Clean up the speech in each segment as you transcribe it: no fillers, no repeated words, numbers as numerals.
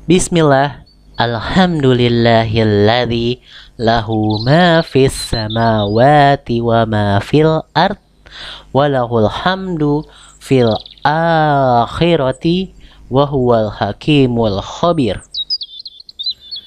Bismillah. Alhamdulillahilladzi lahu ma fis samawati wa ma fil ard wa lahul hamdu fil akhirati wa huwal hakimul khabir.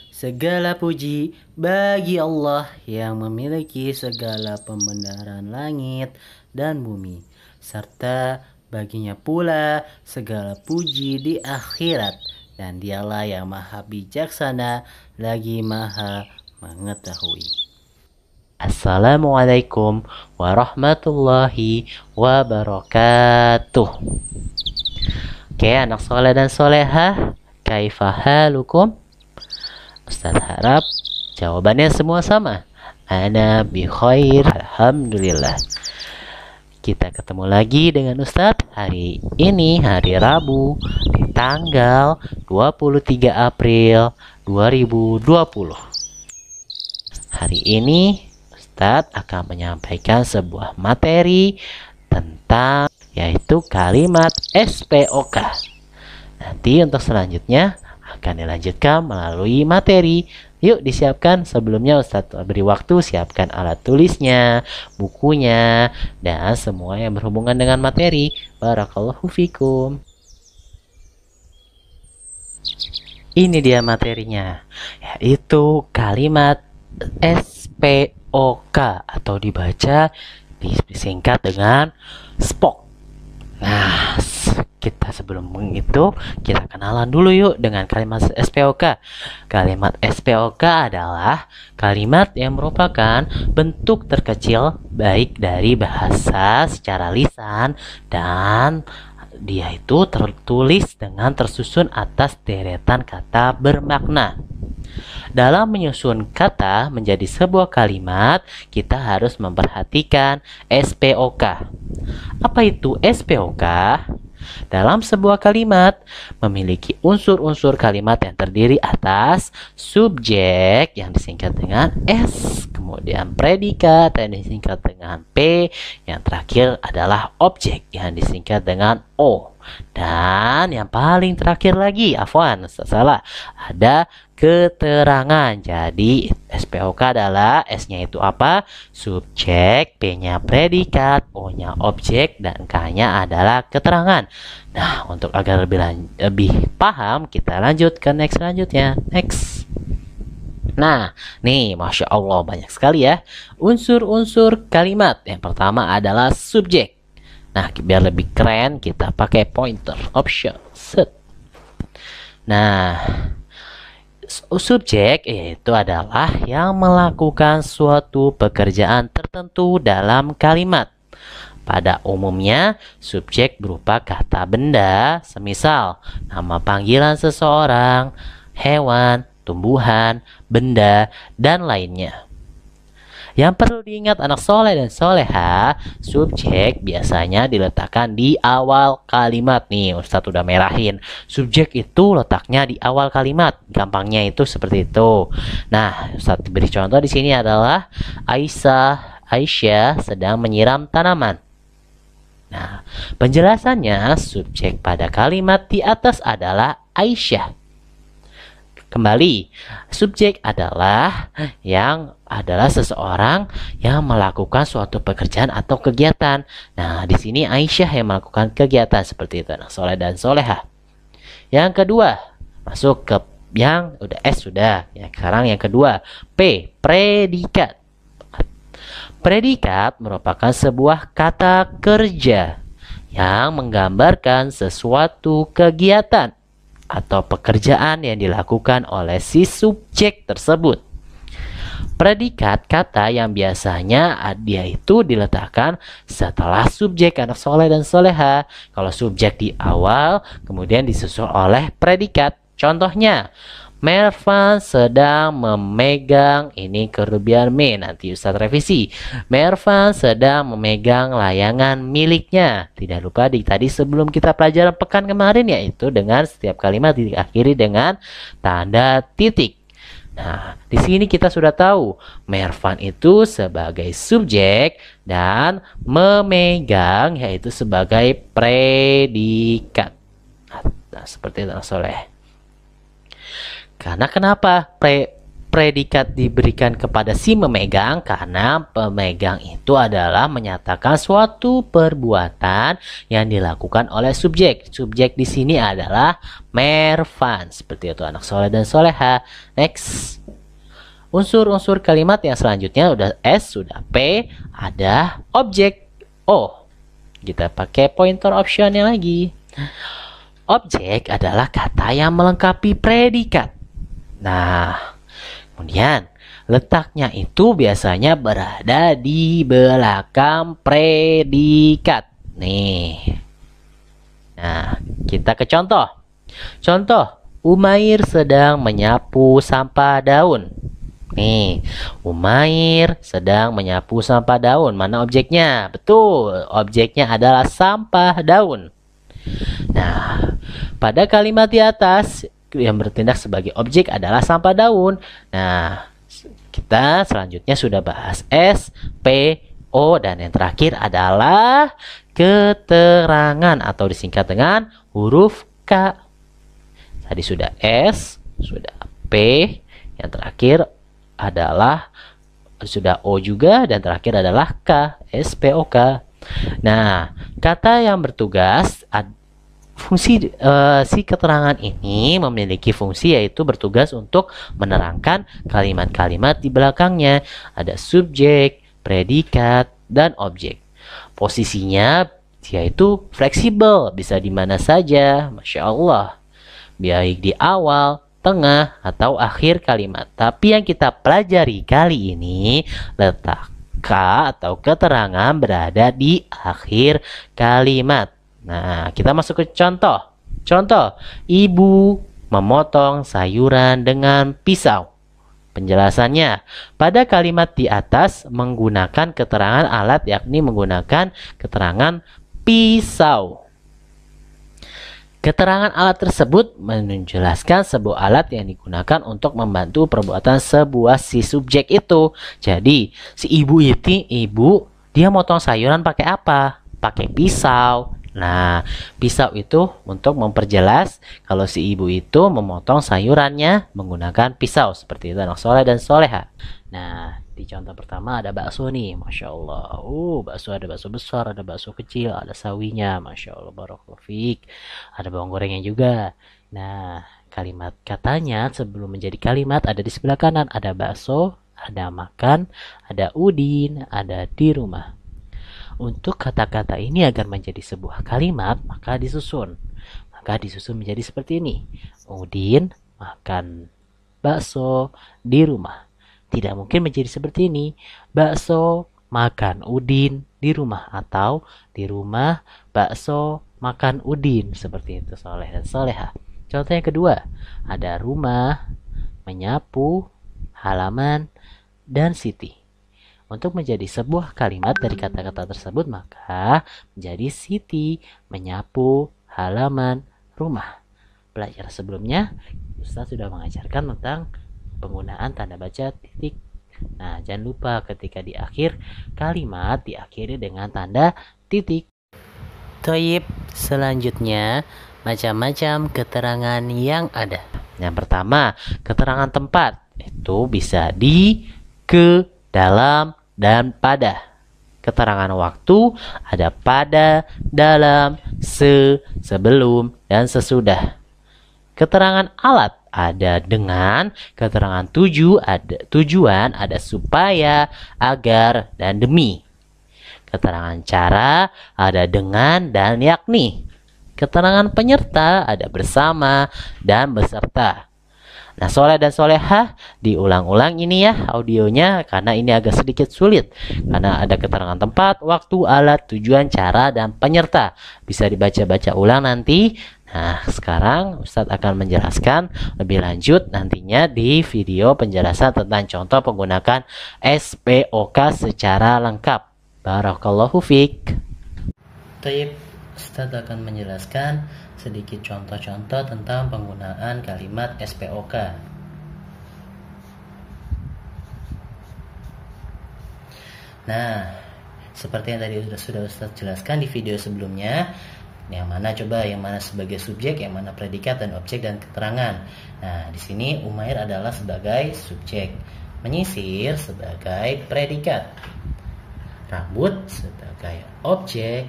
Segala puji bagi Allah yang memiliki segala pembenaran langit dan bumi, serta baginya pula segala puji di akhirat, dan dialah yang maha bijaksana lagi maha mengetahui. Assalamualaikum warahmatullahi wabarakatuh. Oke, anak soleh dan solehah, kaifa halukum? Ustaz harap jawabannya semua sama. Ana bi khair, alhamdulillah. Kita ketemu lagi dengan Ustadz hari ini, hari Rabu, di tanggal 23 April 2020. Hari ini Ustadz akan menyampaikan sebuah materi tentang yaitu kalimat SPOK. Nanti untuk selanjutnya akan dilanjutkan melalui materi. Yuk disiapkan, sebelumnya Ustadz beri waktu, siapkan alat tulisnya, bukunya, dan semua yang berhubungan dengan materi. Barakallahu fikum. Ini dia materinya, yaitu kalimat SPOK atau dibaca disingkat dengan SPOK. Nah, kita sebelum itu kita kenalan dulu yuk dengan kalimat SPOK. Kalimat SPOK adalah kalimat yang merupakan bentuk terkecil baik dari bahasa secara lisan, dan dia itu tertulis dengan tersusun atas deretan kata bermakna. Dalam menyusun kata menjadi sebuah kalimat, kita harus memperhatikan SPOK. Apa itu SPOK? Dalam sebuah kalimat memiliki unsur-unsur kalimat yang terdiri atas subjek yang disingkat dengan S, kemudian predikat yang disingkat dengan P, yang terakhir adalah objek yang disingkat dengan O, dan yang paling terakhir lagi, salah, ada keterangan. Jadi SPOK adalah S-nya itu apa? Subjek, P-nya predikat, O-nya objek, dan K-nya adalah keterangan. Nah, untuk agar lebih paham, kita lanjut ke next selanjutnya. Next. Nah, nih Masya Allah banyak sekali ya unsur-unsur kalimat. Yang pertama adalah subjek. Nah, biar lebih keren kita pakai pointer option set. Nah, subjek yaitu adalah yang melakukan suatu pekerjaan tertentu dalam kalimat. Pada umumnya, subjek berupa kata benda, semisal nama panggilan seseorang, hewan, tumbuhan, benda, dan lainnya. Yang perlu diingat anak soleh dan soleha, subjek biasanya diletakkan di awal kalimat. Nih, Ustadz udah merahin. Subjek itu letaknya di awal kalimat. Gampangnya itu seperti itu. Nah, Ustadz beri contoh di sini adalah Aisyah sedang menyiram tanaman. Nah, penjelasannya subjek pada kalimat di atas adalah Aisyah. Kembali, subjek adalah seseorang yang melakukan suatu pekerjaan atau kegiatan. Nah, di sini Aisyah yang melakukan kegiatan seperti itu, anak soleh dan soleha. Yang kedua, masuk ke yang udah S sudah. Ya, sekarang yang kedua, P, predikat. Predikat merupakan sebuah kata kerja yang menggambarkan sesuatu kegiatan atau pekerjaan yang dilakukan oleh si subjek tersebut. Predikat kata yang biasanya dia itu diletakkan setelah subjek anak soleh dan soleha. Kalau subjek di awal, kemudian disusul oleh predikat. Contohnya, Mervan sedang memegang, ini kelebihan me, nanti Ustaz revisi. Mervan sedang memegang layangan miliknya. Tidak lupa tadi sebelum kita pelajaran pekan kemarin, yaitu dengan setiap kalimat diakhiri dengan tanda titik. Nah, di sini kita sudah tahu Mervan itu sebagai subjek dan memegang yaitu sebagai predikat. Nah, seperti itu soleh. Karena kenapa predikat diberikan kepada si memegang? Karena pemegang itu adalah menyatakan suatu perbuatan yang dilakukan oleh subjek. Subjek di sini adalah Mervan. Seperti itu anak soleh dan soleha. Next. Unsur-unsur kalimat yang selanjutnya udah S, sudah P, ada objek O. Kita pakai pointer optionnya lagi. Objek adalah kata yang melengkapi predikat. Nah, kemudian letaknya itu biasanya berada di belakang predikat. Nih. Nah, kita ke contoh. Contoh, Umair sedang menyapu sampah daun. Nih, Umair sedang menyapu sampah daun. Mana objeknya? Betul, objeknya adalah sampah daun. Nah, pada kalimat di atas yang bertindak sebagai objek adalah sampah daun. Nah, kita selanjutnya sudah bahas S, P, O, dan yang terakhir adalah keterangan atau disingkat dengan huruf K. Tadi sudah S, sudah P, yang terakhir adalah sudah O juga, dan terakhir adalah K, SPOK. Nah, kata yang bertugas fungsi si keterangan ini memiliki fungsi yaitu bertugas untuk menerangkan kalimat-kalimat di belakangnya. Ada subjek, predikat, dan objek. Posisinya yaitu fleksibel, bisa di mana saja, Masya Allah. Baik di awal, tengah, atau akhir kalimat. Tapi yang kita pelajari kali ini, letak K atau keterangan berada di akhir kalimat. Nah, kita masuk ke contoh. Contoh, ibu memotong sayuran dengan pisau. Penjelasannya, pada kalimat di atas menggunakan keterangan alat, yakni menggunakan keterangan pisau. Keterangan alat tersebut menjelaskan sebuah alat yang digunakan untuk membantu perbuatan sebuah si subjek itu. Jadi, si ibu dia motong sayuran pakai apa? Pakai pisau. Nah, pisau itu untuk memperjelas kalau si ibu itu memotong sayurannya menggunakan pisau. Seperti itu anak soleh dan soleha. Nah, di contoh pertama ada bakso nih, Masya Allah. Bakso, ada bakso besar, ada bakso kecil, ada sawinya, Masya Allah, barakallahu fiik. Ada bawang gorengnya juga. Nah, kalimat katanya sebelum menjadi kalimat ada di sebelah kanan. Ada bakso, ada makan, ada udin, ada di rumah. Untuk kata-kata ini agar menjadi sebuah kalimat, maka disusun. Maka disusun menjadi seperti ini. Udin makan bakso di rumah. Tidak mungkin menjadi seperti ini. Bakso makan udin di rumah, atau di rumah bakso makan udin. Seperti itu soleh dan soleha. Contoh yang kedua, ada rumah, menyapu, halaman, dan Siti. Untuk menjadi sebuah kalimat dari kata-kata tersebut, maka menjadi Siti menyapu halaman rumah. Pelajaran sebelumnya, Ustaz sudah mengajarkan tentang penggunaan tanda baca titik. Nah, jangan lupa ketika di akhir kalimat diakhiri dengan tanda titik. Toyib, selanjutnya macam-macam keterangan yang ada. Yang pertama, keterangan tempat. Itu bisa di, ke, dalam, dan pada. Keterangan waktu ada pada, dalam, sebelum, dan sesudah. Keterangan alat ada dengan, keterangan tujuan ada supaya, agar, dan demi. Keterangan cara ada dengan dan yakni. Keterangan penyerta ada bersama dan beserta. Nah, soleh dan soleha, diulang-ulang ini ya audionya karena ini agak sedikit sulit. Karena ada keterangan tempat, waktu, alat, tujuan, cara, dan penyerta. Bisa dibaca-baca ulang nanti. Nah, sekarang Ustadz akan menjelaskan lebih lanjut nantinya di video penjelasan tentang contoh penggunaan SPOK secara lengkap. Barakallahu fiik. Taib, Ustadz akan menjelaskan sedikit contoh-contoh tentang penggunaan kalimat SPOK. Nah, seperti yang tadi sudah Ustadz jelaskan di video sebelumnya, Yang mana coba, yang mana sebagai subjek, yang mana predikat dan objek dan keterangan. Nah, di sini Umair adalah sebagai subjek, menyisir sebagai predikat, rambut sebagai objek,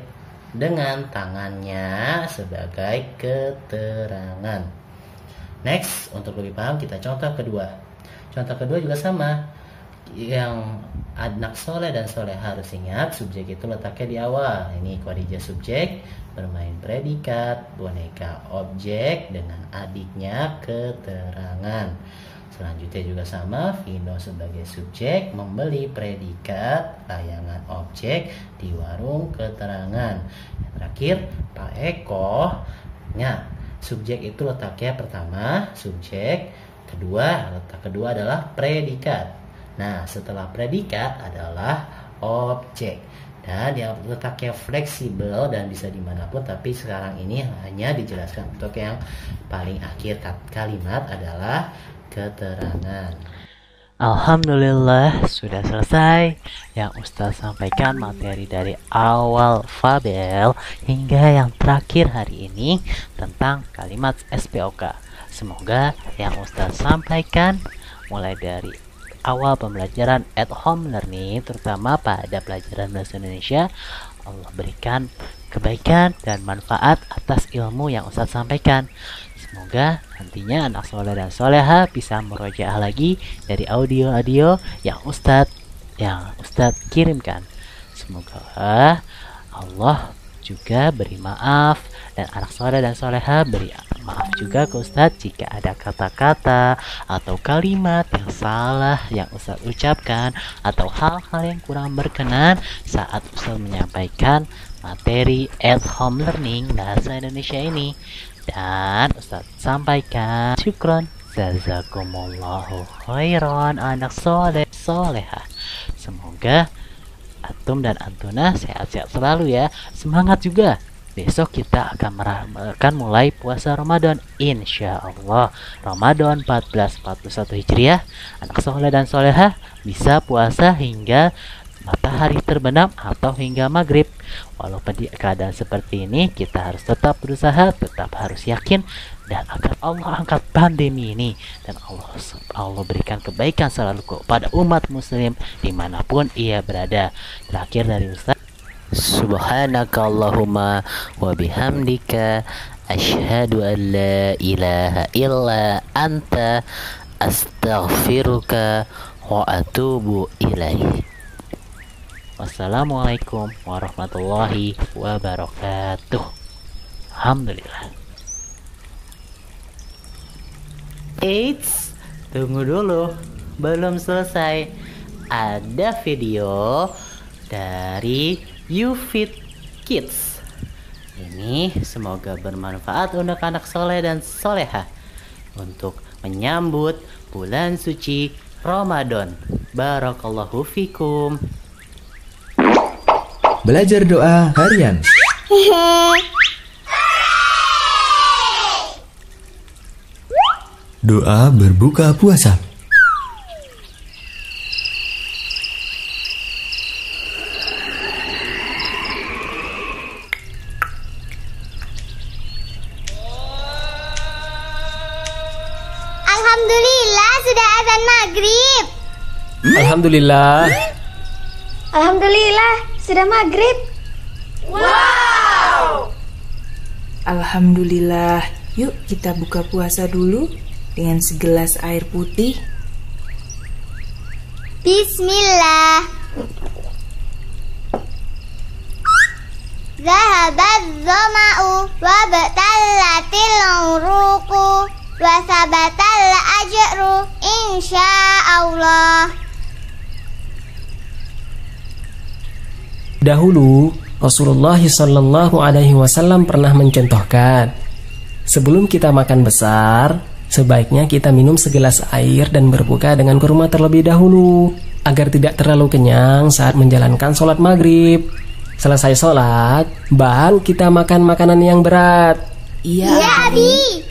dengan tangannya sebagai keterangan. Next, untuk lebih paham kita contoh kedua. Contoh kedua juga sama. Yang anak soleh dan soleh harus ingat, subjek itu letaknya di awal. Ini Khadijah subjek, bermain predikat, boneka objek, dengan adiknya keterangan. Selanjutnya juga sama, Vino sebagai subjek, membeli predikat, layangan objek di warung keterangan. Yang terakhir, Pak Eko. Nah, subjek itu letaknya pertama subjek, letak kedua adalah predikat. Nah, setelah predikat adalah objek. Dan yang letaknya fleksibel dan bisa dimanapun, tapi sekarang ini hanya dijelaskan untuk yang paling akhir kalimat adalah keterangan. Alhamdulillah sudah selesai yang Ustaz sampaikan materi dari awal fabel hingga yang terakhir hari ini tentang kalimat SPOK. Semoga yang Ustaz sampaikan mulai dari awal pembelajaran at home learning, terutama pada pelajaran bahasa Indonesia, Allah berikan kebaikan dan manfaat atas ilmu yang Ustaz sampaikan. Semoga nantinya anak soleh dan soleha bisa merojaah lagi dari audio-audio yang Ustadz kirimkan. Semoga Allah juga beri maaf dan anak soleh dan soleha beri maaf juga ke Ustadz jika ada kata-kata atau kalimat yang salah yang Ustadz ucapkan atau hal-hal yang kurang berkenan saat Ustadz menyampaikan materi at home learning bahasa Indonesia ini. Dan Ustadz sampaikan syukron, jazakumullahu khairan anak soleh soleha. Semoga antum dan antuna sehat-sehat selalu ya. Semangat juga. Besok kita akan mulai puasa Ramadan, insya Allah. Ramadan 1441 Hijriah. Anak soleh dan soleha bisa puasa hingga matahari terbenam atau hingga maghrib. Walaupun di keadaan seperti ini, kita harus tetap berusaha, tetap harus yakin, dan agar Allah angkat pandemi ini, dan Allah berikan kebaikan selalu kepada umat muslim dimanapun ia berada. Terakhir dari Ustaz, Subhanaka Allahumma wa bihamdika asyhadu an la ilaha illa anta astaghfiruka wa atubu ilaih. wassalamualaikum warahmatullahi wabarakatuh. Alhamdulillah. Eits, tunggu dulu, belum selesai. Ada video dari YouFit Kids. Ini semoga bermanfaat untuk anak soleh dan soleha untuk menyambut bulan suci Ramadan. Barakallahu fikum. Belajar doa harian. Doa berbuka puasa. Alhamdulillah sudah azan maghrib. Alhamdulillah. Alhamdulillah sudah maghrib. Wow! Alhamdulillah. Yuk kita buka puasa dulu dengan segelas air putih. Bismillah. Zahabaz zama'u wa batallatil uruqu wa sabatal ajru insyaallah. Dahulu Rasulullah Shallallahu Alaihi Wasallam pernah mencontohkan, sebelum kita makan besar, sebaiknya kita minum segelas air dan berbuka dengan kurma terlebih dahulu, agar tidak terlalu kenyang saat menjalankan sholat maghrib. Selesai sholat, baru kita makan makanan yang berat. Iya, Abi.